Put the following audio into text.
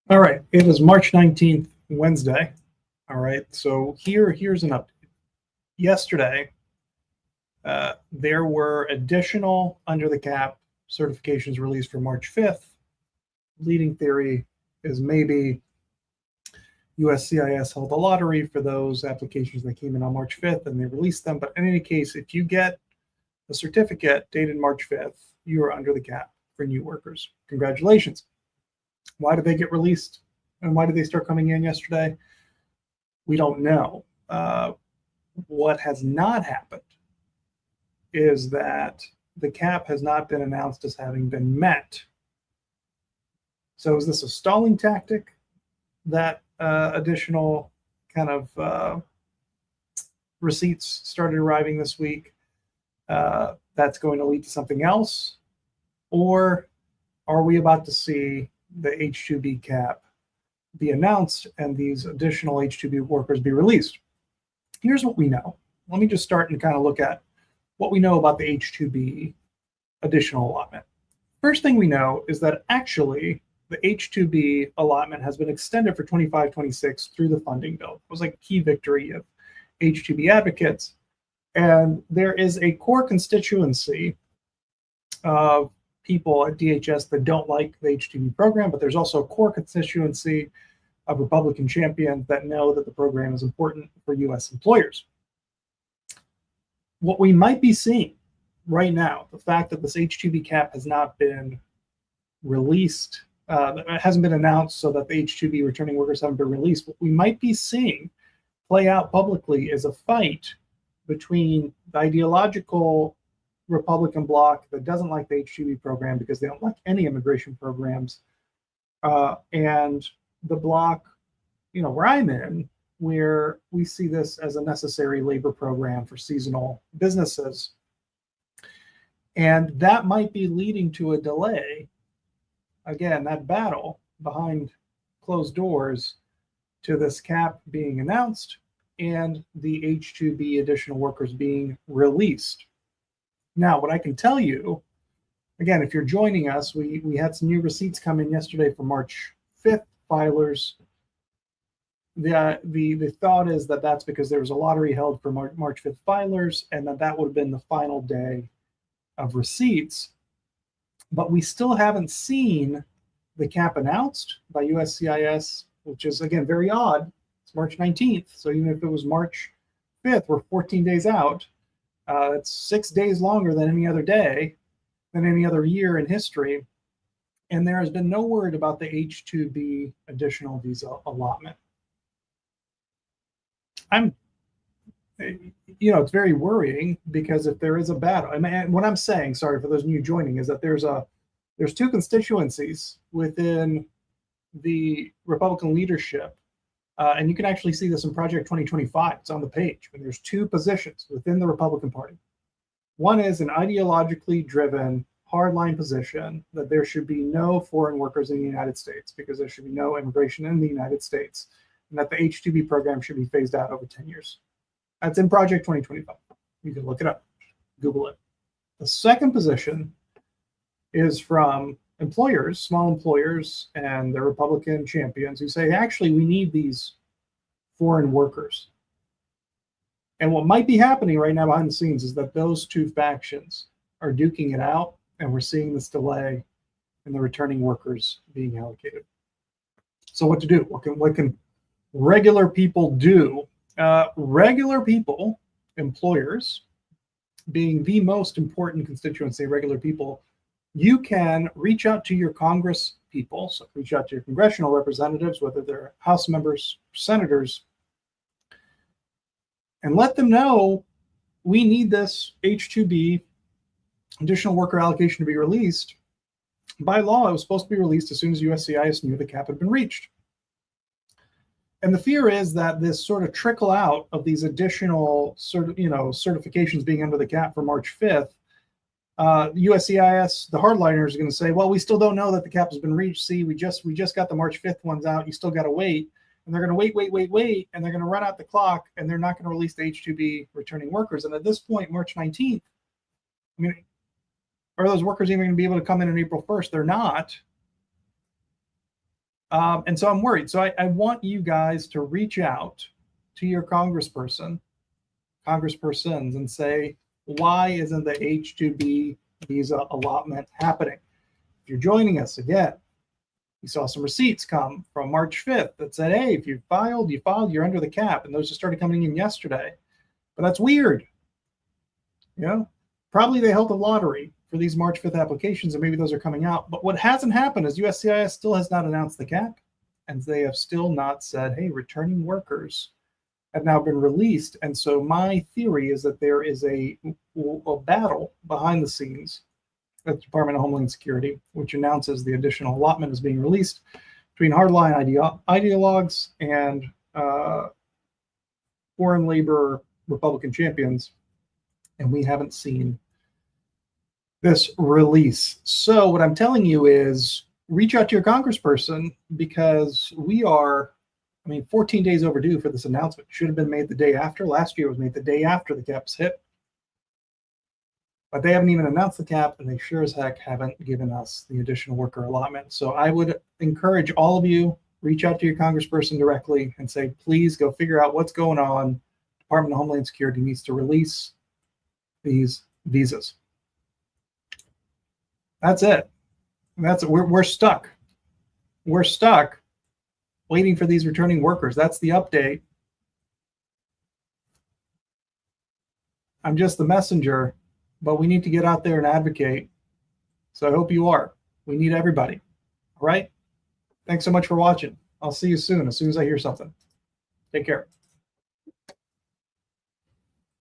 All right, it is March 19th, Wednesday. All right, so here's an update. Yesterday, there were additional under the cap certifications released for March 5th. Leading theory is maybe USCIS held a lottery for those applications that came in on March 5th and they released them. But in any case, if you get a certificate dated March 5th, you are under the cap for new workers. Congratulations. Why did they get released and why did they start coming in yesterday? We don't know. What has not happened is that the cap has not been announced as having been met. So is this a stalling tactic, that additional kind of receipts started arriving this week? That's going to lead to something else? Or are we about to see the H-2B cap be announced and these additional H-2B workers be released? Here's what we know. Let me just start and kind of look at what we know about the H-2B additional allotment. First thing we know is that actually the H-2B allotment has been extended for 25-26 through the funding bill. It was like a key victory of H-2B advocates. And there is a core constituency of people at DHS that don't like the H-2B program, but there's also a core constituency of Republican champions that know that the program is important for U.S. employers. What we might be seeing right now, the fact that this H-2B cap has not been released, it hasn't been announced so that the H-2B returning workers haven't been released, what we might be seeing play out publicly is a fight between the ideological Republican bloc that doesn't like the H-2B program because they don't like any immigration programs, and the bloc, where I'm in, where we see this as a necessary labor program for seasonal businesses. And that might be leading to a delay, again, that battle behind closed doors, to this cap being announced and the H-2B additional workers being released. Now, what I can tell you, again, if you're joining us, we had some new receipts come in yesterday for March 5th filers. The thought is that that's because there was a lottery held for March 5th filers, and that would have been the final day of receipts. But we still haven't seen the cap announced by USCIS, which is, again, very odd. It's March 19th. So even if it was March 5th, we're 14 days out. It's 6 days longer than any other day, than any other year in history. And there has been no word about the H-2B additional visa allotment. It's very worrying because if there is a battle, what I'm saying, sorry for those new joining, is that there's two constituencies within the Republican leadership. And you can actually see this in Project 2025. It's on the page. And there's two positions within the Republican Party. One is an ideologically driven, hardline position that there should be no foreign workers in the United States because there should be no immigration in the United States, and that the H-2B program should be phased out over 10 years. That's in Project 2025. You can look it up, Google it. The second position is from employers, small employers, and the Republican champions who say, actually, we need these foreign workers. And what might be happening right now behind the scenes is that those two factions are duking it out, and we're seeing this delay in the returning workers being allocated. So what to do? What can regular people do? Regular people, employers, being the most important constituency, regular people, you can reach out to your Congress people, so reach out to your congressional representatives, whether they're House members, senators, and let them know we need this H-2B additional worker allocation to be released. By law, it was supposed to be released as soon as USCIS knew the cap had been reached. And the fear is that this sort of trickle out of these additional certifications being under the cap for March 5th, USCIS, the hardliners, are going to say, well, we still don't know that the cap has been reached. See, we just got the March 5th ones out. You still got to wait. And they're going to wait, and they're going to run out the clock, and they're not going to release the H-2B returning workers. And at this point, March 19th, are those workers even going to be able to come in on April 1st? They're not. And so I'm worried. So I want you guys to reach out to your congresspersons and say, why isn't the H-2B visa allotment happening? If you're joining us again, we saw some receipts come from March 5th that said, hey, if you filed, you're under the cap. And those just started coming in yesterday. But that's weird. You know, probably they held a lottery for these March 5th applications, and maybe those are coming out. But what hasn't happened is USCIS still has not announced the cap, and they have still not said, hey, returning workers have now been released. And so my theory is that there is a battle behind the scenes at the Department of Homeland Security, which announces the additional allotment is being released between hardline ideologues and foreign labor Republican champions. And we haven't seen this release. So what I'm telling you is reach out to your congressperson, because we are, 14 days overdue for this announcement. Should have been made the day after. Last year was made the day after the caps hit. But they haven't even announced the cap, and they sure as heck haven't given us the additional worker allotment. So I would encourage all of you, reach out to your congressperson directly and say, please go figure out what's going on. Department of Homeland Security needs to release these visas. That's it. We're stuck. We're stuck waiting for these returning workers. That's the update. I'm just the messenger, but we need to get out there and advocate. So I hope you are. We need everybody. All right. Thanks so much for watching. I'll see you soon as I hear something. Take care.